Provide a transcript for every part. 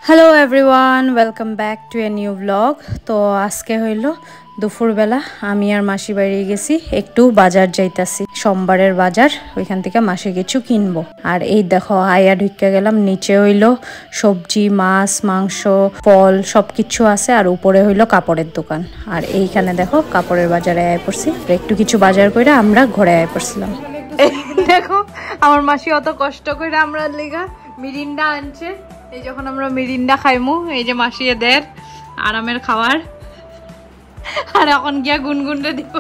Hello everyone, welcome back to a new blog. তো আজকে হইল দুপুরবেলা আমি আর মাসি বাড়ি গেছি, একটু বাজার যাইতাছি, সোমবারের বাজার, ওইখান থেকে মাসি কিছু কিনবো। আর এই দেখো আয়া ঢুকে গেলাম, নিচে হইল সবজি, মাছ, মাংস, ফল সবকিছু আছে, আর উপরে হইল কাপড়ের দোকান। আর এইখানে দেখো কাপড়ের বাজারে আয় পড়ছি, একটু কিছু বাজার করে আমরা ঘরে আয় পড়ছিলাম। দেখো আমার মাসি অত কষ্ট করে আমরা লেগা মিরিন্ডা আনছে। এই যখন আমরা মিরিন্ডা খাইমু, এই যে মাসি এদের আরামের খাবার, আর এখন গিয়া গুনগুনরে দিব।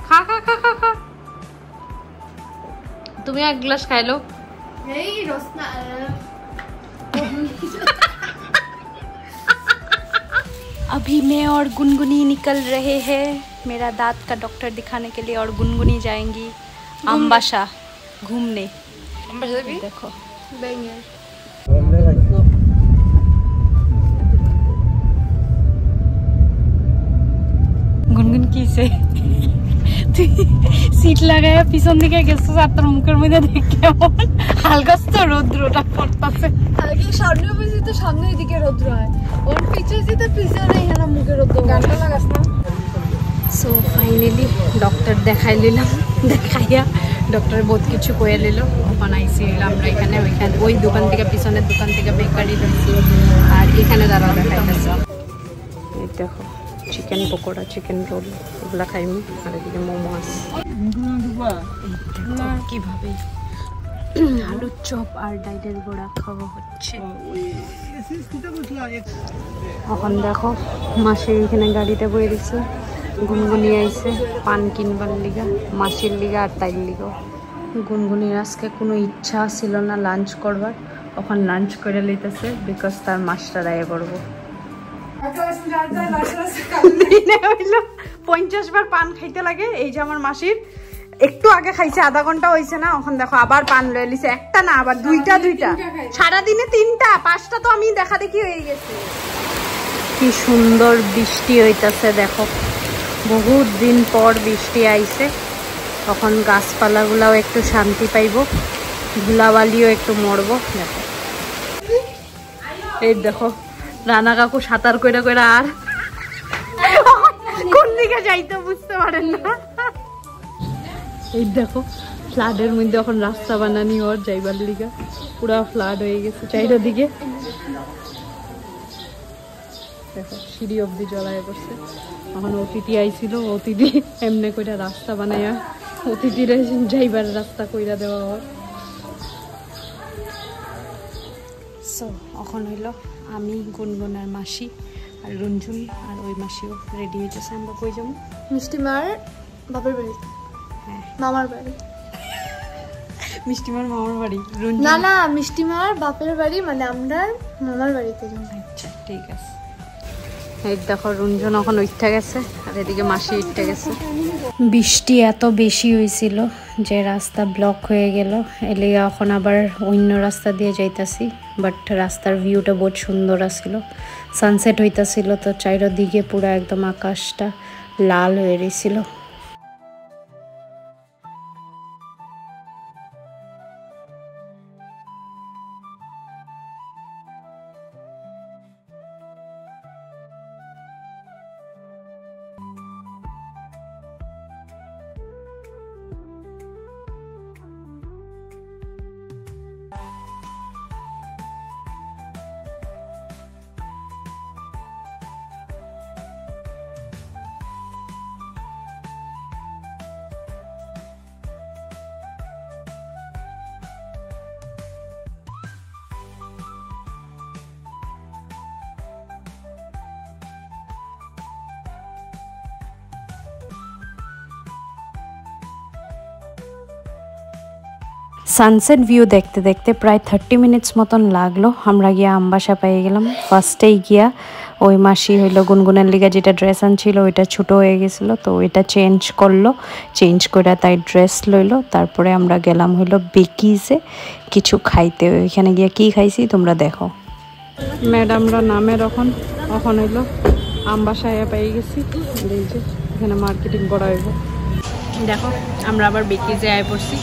খা খা খা খা খা, তুমি এক গ্লাস খাইলো। अभी मैं और गुनगुनी निकल रहे हैं मेरा दांत का डॉक्टर दिखाने के लिए, और गुनगुनी जाएंगी अम्बासा घूमने। देखो গুনগুন কিসে তুই সিট লাগায় পিছন দিকে গেছিস, আর তোর মুখের মধ্যে দেখে কেমন হালকা রৌদ্রটা পড়তাছে। হালকা সামনে বসে তো সামনের দিকে রৌদ্র হয়, ওর পিছনে তো পিছনে এখানে মুখে রৌদ্র। গানটা লাগাস না। সো ফাইনালি ডক্টর দেখাই নিলাম, দেখাইয়া ডক্টর বহুত কিছু কয়ে নিল। ওখানে আইসি আমরা এখানে, ওইখানে ওই দোকান থেকে পিছনের দোকান থেকে বেকারি রয়েছি, আর এখানে দাঁড়া দেখাইতেছে। এই দেখো চিকেন পকোড়া, চিকেন রোল, এগুলা খাইনি। আর এদিকে মোমো আছে, কিভাবে আলুর চপ আর ডাইলের গোড়া খাওয়া হচ্ছে। এখন দেখো মাসি এখানে গাড়িতে বয়ে দিচ্ছে, গুনগুনি আইছে পান কিনবার লিগা, মাসির লিগা আর তাইর লিগা। গুনগুনির আজকে কোনো ইচ্ছা ছিল না লাঞ্চ করবার, এখন লাঞ্চ করে লইতেছে বিকজ তার মাস্টার আয় করবো। 50 বার পান খাইতে লাগে। এই যে আমার মাসির একটু আগে খাইছে, আধা ঘন্টা হয়েছে না, এখন দেখো আবার পান লয়ে লিছে, একটা না আবার দুইটা, সারাদিনে 3টা 5টা তো আমি দেখা দেখি হয়ে গেছে। কি সুন্দর বৃষ্টি হইতাছে দেখো, বহুত দিন পর বৃষ্টি আইছে, তখন গাছপালাগুলাও একটু শান্তি পাইব, ধুলাবালিও একটু মরবো। দেখো এই দেখো রানা কাকু সাঁতার কইরা কইরা আর কোন দিকে যাইতে বুঝতে পারেন না। এই দেখো ফ্লাডের মধ্যে এখন রাস্তা বানানি ওর যাইবার লিগা, পুরা ফ্লাড হয়ে গেছে চারিদিকে। দেখো সিঁড়ি অব্দি জলায় পড়ছে। এখন অতিথি আইছিল, অতিথি এমনি কইরা রাস্তা বানাইয়া অতিথির যাইবার রাস্তা কইরা দেওয়া হয়। সো এখন হইল আমি, গুনগুন আর মাসি আর রঞ্জুন, আর ওই মাসিও রেডি হইতেছে। আমরা কই যাবো? মিষ্টিমার বাপের বাড়ি। হ্যাঁ মামার বাড়ি। মিষ্টিমার মামার বাড়ি? না না, মিষ্টিমার বাপের বাড়ি, মানে আমরা মামার বাড়িতে যাবো। আচ্ছা ঠিক আছে। এই দেখো রঞ্জন এখন উঠতে গেছে, আর এদিকে মাসি উঠতে গেছে। বৃষ্টি এত বেশি হয়েছিল যে রাস্তা ব্লক হয়ে গেল, এলিগে এখন আবার অন্য রাস্তা দিয়ে যাইতাছি। বাট রাস্তার ভিউটা বহুত সুন্দর আসছিল, সানসেট হইতাছিল, তো চারিদিকে পুরো একদম আকাশটা লাল হয়ে রয়েছিল। সানসেট ভিউ দেখতে দেখতে প্রায় 30 মিনিটস মতন লাগলো। আমরা গিয়া আম্বাসা পেয়ে গেলাম। ফার্স্টেই গিয়া ওই মাসি হইলো গুনগুনের লিগা যেটা ড্রেস আনছিল ওইটা ছোট হয়ে গেছিলো, তো ওইটা চেঞ্জ করলো, চেঞ্জ করে তাই ড্রেস লইলো। তারপরে আমরা গেলাম হইলো বেকিজে কিছু খাইতে। ওইখানে গিয়া কি খাইছি তোমরা দেখো। ম্যাডামরা নামের এখন হইলো আম্বাসায় পেয়ে গেছি, এই যে এখানে মার্কেটিং করা হইব। দেখো আমরা আবার বেকিজে আয় পড়ছি,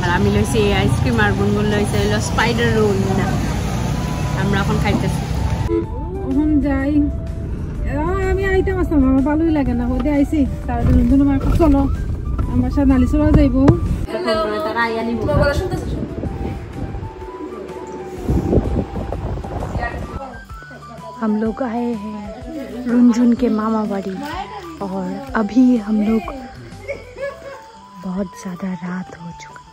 আর আমি লইছি এই আইসক্রিম, আর গুনগুন লইছে হইলো স্পাইডার রোল। না আমরা এখন খাইতেছি। এখন যাই, আমি আইতাম আসতাম, আমার ভালোই লাগে না, ওদের আইসি তার জন্য চলো আমার সাথে নালিশরা যাইব। हम लोग आए हैं रुंझुन के मामा बाड़ी और अभी हम लोग बहुत ज़्यादा रात हो चुका।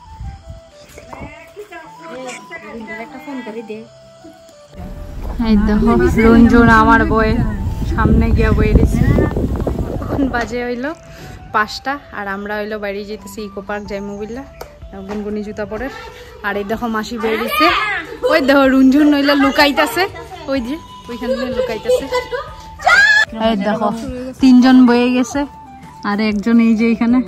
ये देखो रुंझुन আমার বই সামনে গিয়া বই দিছে। এখন বাজে হইলো 5টা আর আমরা হইলো বাড়ি যেতেছি ইকো পার্ক যাইমু বললা, গুনগুনি জুতা পরে। আর এই দেখো মাসি বের দিছে, ওই দেখো রুনঝুন হইলো লুকাইতাছে, ওই যে ওইখানে লুকাইতেছে। এই দেখো 3 জন বয়ে গেছে আর একজন এই যে এখানে।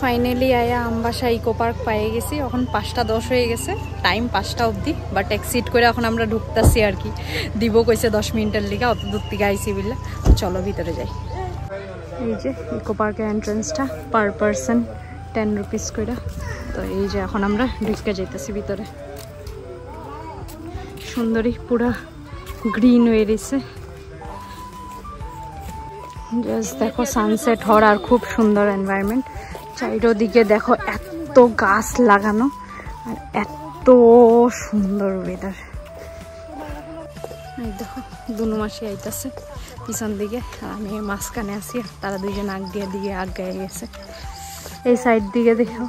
ফাইনালি আয়া আমবাসা ইকো পার্ক পেয়ে গেছি। এখন 5:10 হয়ে গেছে, টাইম 5টা অবধি, বাট এক্সিট করে এখন আমরা ঢুকতেছি আর কি। দিব কইছে 10 মিনিটের লিগা, অত দূর থেকে আইসি বিল্লা। চলো ভিতরে যাই। এই যে ইকো পার্কের এন্ট্রান্সটা পার পারসন 10 রুপিস করে। তো এই যে এখন আমরা ঢুকে যাইতেছি ভিতরে। সুন্দরী পুরা গ্রিন হয়ে রয়েছে, জাস্ট দেখো সানসেট হওয়ার আর খুব সুন্দর এনভায়রনমেন্ট। চারিদিকে দেখো এত গাছ লাগানো আর এত সুন্দর ওয়েদার। এই দেখো দুনু মাসি আইতাছে পিছন দিকে, আর আমি মাঝখানে আছি, তারা দুইজন আগ দিয়ে দিকে আগায় গেছে। এই সাইড দিকে দেখো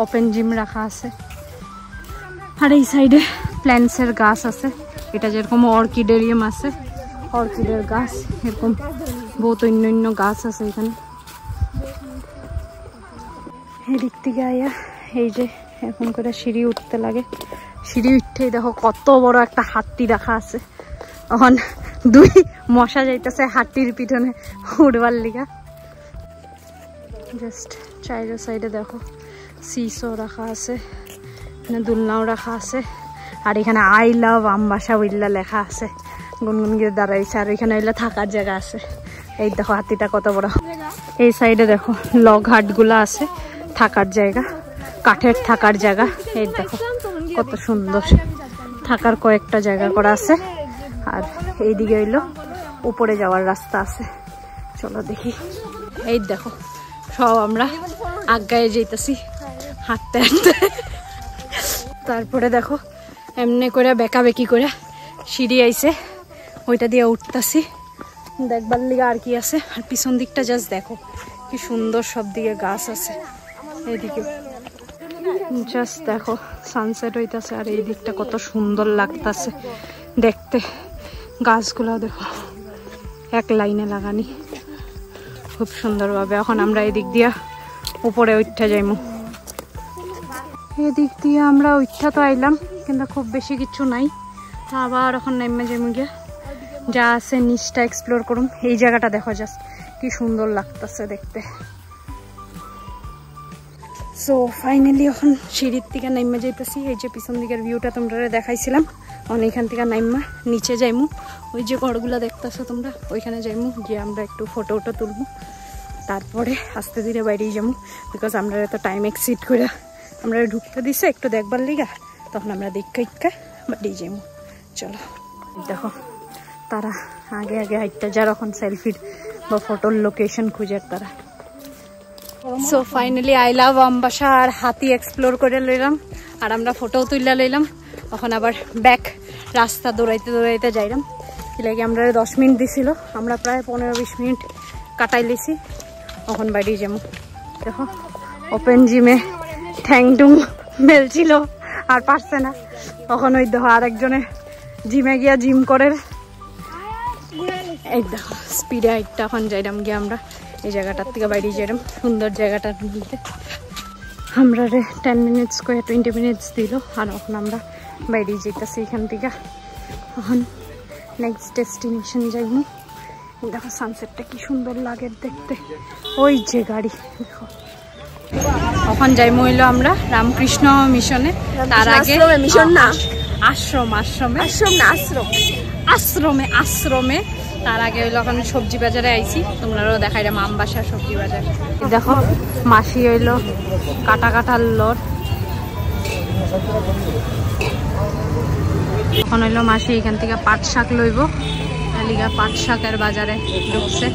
ওপেন জিম রাখা আছে, আর এই সাইডে প্ল্যান্টসের গাছ আছে। এটা যেরকম অর্কিডেরিয়াম আছে, অর্কিডের গাছ, এরকম বহুত অন্য অন্য গাছ আছে এখানে। এদিক থেকে আয়া এই যে এরকম করে সিঁড়ি উঠতে লাগে, সিঁড়ি উঠতেই দেখো কত বড় একটা হাতি রাখা আছে। এখন 2 মশা যাইতেছে হাতির পিছনে উঠবার লিগা। জাস্ট চাইরো সাইডে দেখো সিসো রাখা আছে, এখানে দুলনাও রাখা আছে, আর এখানে আই লাভ আমবাসা উইল্লা লেখা আছে। গুনগুন গিয়ে দাঁড়াইছে, আর এখানে এলে থাকার জায়গা আছে। এই দেখো হাতিটা কত বড়। এই সাইডে দেখো লগ হাট গুলা আছে, থাকার জায়গা, কাঠের থাকার জায়গা। এই দেখো কত সুন্দর থাকার কয়েকটা জায়গা করা আছে। আর এইদিকে হইলো উপরে যাওয়ার রাস্তা আছে, চলো দেখি। এই দেখো সব আমরা আগায় যাইতেছি হাঁটতে হাঁটতে। তারপরে দেখো এমনি করে বেঁকা বেঁকি করে সিঁড়ি আইছে, ওইটা দিয়ে উঠতেছি দেখবার লিগা আর কি আছে। আর পিছন দিকটা জাস্ট দেখো কি সুন্দর, সব দিকে গাছ আছে। এইদিকে জাস্ট দেখো সানসেট হইতাছে, আর এই দিকটা কত সুন্দর লাগতাছে দেখতে। গাছগুলা দেখো এক লাইনে লাগানি খুব সুন্দরভাবে। এখন আমরা এদিক দিয়া উপরে উঠতে যাইমু। এদিক দিয়ে আমরা উঠা তো আইলাম, কিন্তু খুব বেশি কিছু নাই। আবার এখন নেমে যাইমু গিয়া, যা আছে নিচটা এক্সপ্লোর করুম। এই জায়গাটা দেখো জাস্ট কি সুন্দর লাগতেছে দেখতে। সো ফাইনালি এখন সিঁড়ির থেকে নাইমা যাইতেছি। এই যে পিছন দিকের ভিউটা তোমরা দেখাইছিলাম, অনেকখান থেকে নাইমা নিচে যাইমু। ওই যে ঘরগুলো দেখতেছো তোমরা, ওইখানে যাইমু, গিয়ে আমরা একটু ফটো তুলবো। তারপরে আস্তে ধীরে বাইরেই যাবো, বিকজ আমরা এত টাইম এক্সিড করে আমরা ঢুকতে দিছে একটু দেখবার লিগা। তখন আমরা দেখা বাড়িয়ে যাবো। চলো দেখো তারা আগে আগে হাইটটা যখন সেলফির বা ফটোর লোকেশন খুঁজে তারা। So finally I love Ambassa আর হাতি এক্সপ্লোর করে লইলাম, আর আমরা ফটো তুলে লইলাম। এখন আবার ব্যাক রাস্তা দৌড়াইতে দৌড়াইতে যাইলাম। কি আমরা 10 মিনিট দিছিল, আমরা প্রায় 15-20 মিনিট কাটাই লিছি। এখন বাড়ি যাবো। দেখো ওপেন জিমে ঠ্যাং টুং মেলছিল আর পারছে না। তখন ওই দেখো আরেকজনে জিমে গিয়া জিম করে। এই দেখো স্পিডে হাইটটা এখন যাইলাম গিয়ে আমরা এই জায়গাটার থেকে বাইরে যাইলাম, সুন্দর জায়গাটার মধ্যে। আমরা 10 মিনিটস করে 20 মিনিটস দিল, আর এখন আমরা বাইরে যেতেছি এখান থেকে। এখন নেক্সট ডেস্টিনেশন যাইব। দেখো সানসেটটা কি সুন্দর লাগে দেখতে। ওই যে গাড়ি দেখো এখন যাইমু হইলো আমরা রামকৃষ্ণ মিশনে। তার আগে মিশন না, আশ্রমে তার আগে হইলো এখন সবজি বাজারে আইছি। তোমরাও দেখাই আমবাসা সবজি বাজার। দেখো মাসি হইলো কাটার লট। এখন হইলো মাসি এখান থেকে পাট শাক লইব, লিগা পাট শাকের বাজারে ঢুকছে।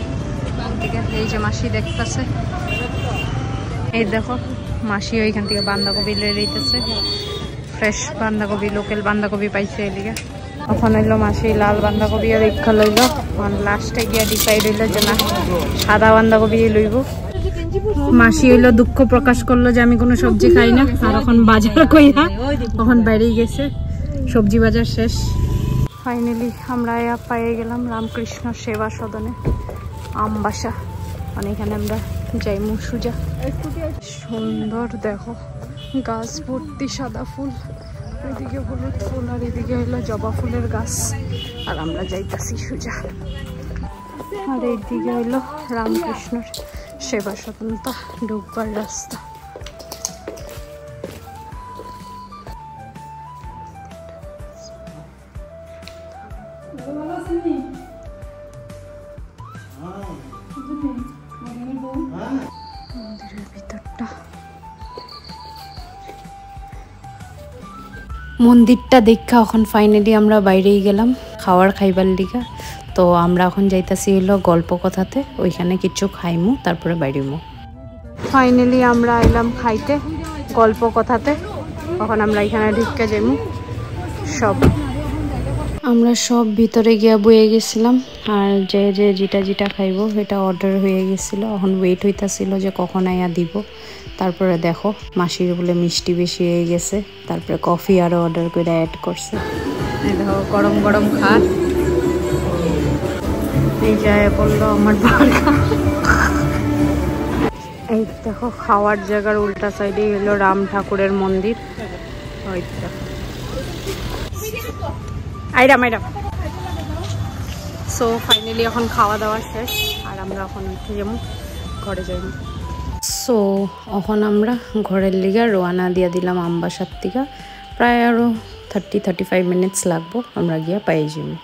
এই যে মাসি দেখতেছে, এই দেখো মাসি ওইখান থেকে বাঁধাকপি লয়ে লইতেছে। ফ্রেশ বাঁধাকপি, লোকাল বাঁধাকপি পাইছে এলিগা। এখন হইলো মাসি লাল বাঁধাকপি দেখা লইল। লাস্টে গিয়া ডিসাইড হইলো যে না সাদা বাঁধাকপি লইব। মাসি হইলো দুঃখ প্রকাশ করলো যে আমি কোনো সবজি খাই না। আর এখন বাজার কইরা এখন বাইরেই গেছে, সবজি বাজার শেষ। ফাইনালি আমরা পেয়ে গেলাম রামকৃষ্ণ সেবা সদনে আমবাসা। মানে এখানে আমরা যাইমু সুজা। সুন্দর দেখো গাছ ভর্তি সাদা ফুল, এদিকে হলুদ ফুল আর এদিকে হলো জবা ফুলের গাছ। আর আমরা যাইতাছি সুজা। আর এইদিকে হইলো রামকৃষ্ণর সেবা সদনটা ঢুকবার রাস্তা। মন্দিরের ভিতরটা, মন্দিরটা দেখা এখন ফাইনালি আমরা বাইরেই গেলাম খাইবার লিগা। তো আমরা এখন যাইতাছি হইলো গল্প কথাতে, ওইখানে কিছু খাইমু তারপরে বাইরেমু। ফাইনালি আমরা আইলাম খাইতে গল্প কথাতে। এখন আমরা এখানে ঢুকে যাইমু। আমরা সব ভিতরে গিয়া বয়ে গেছিলাম। আর যে যেটা খাইবো সেটা অর্ডার হয়ে গেছিল। এখন ওয়েট হইতাছিল যে কখন আইয়া দিব। তারপরে দেখো মাসির বলে মিষ্টি বেশি হয়ে গেছে, তারপরে কফি আরো অর্ডার করে অ্যাড করছে। এই দেখো গরম গরম খাট। এই যায় বললো আমার বার্গার। এই দেখো খাওয়ার জায়গার উল্টা সাইডে হলো রাম ঠাকুরের মন্দির। ওই দেখো আইরাম। সো ফাইনালি এখন খাওয়া দাওয়া শেষ। আর আমরা এখন উঠে যাবো, ঘরে যাইব। সো এখন আমরা ঘরের লিগা রওনা দিয়ে দিলাম আমবাসার থেকে। প্রায় আরো 30-35 মিনিটস লাগবো, আমরা গিয়া পাই যাবো।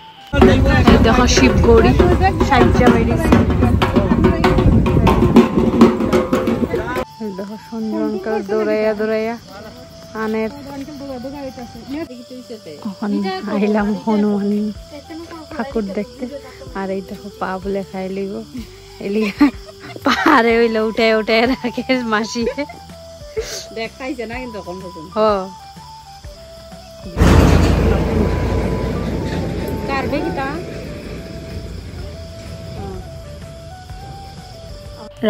দেখো শিবগৌরী সাইজা বেরিয়েছে। দেখো সঞ্জনকার দৌড়াইয়া আনের। এখন আইলাম হনুমান ঠাকুর দেখতে। আর এই দেখো পা বলে খাই লিব, এলিগা পাহাড়ে হইলে উঠে রাখে মাসি। দেখাইছে না কিন্তু এখন পর্যন্ত।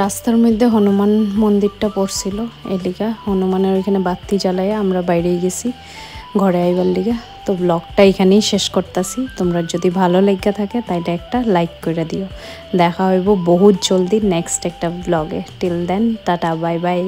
রাস্তার মধ্যে হনুমান মন্দিরটা পড়ছিল, এলিগা হনুমানের ওইখানে বাতি জ্বালাইয়া আমরা বাইরেই গেছি ঘরে আইবার লিগা। তো ব্লগটা এখানেই শেষ করতেছি। তোমরা যদি ভালো লেগে থাকে তাইলে একটা লাইক করে দিও। দেখা হইব বহুত জলদি নেক্সট একটা ব্লগে। Till then tata, bye by.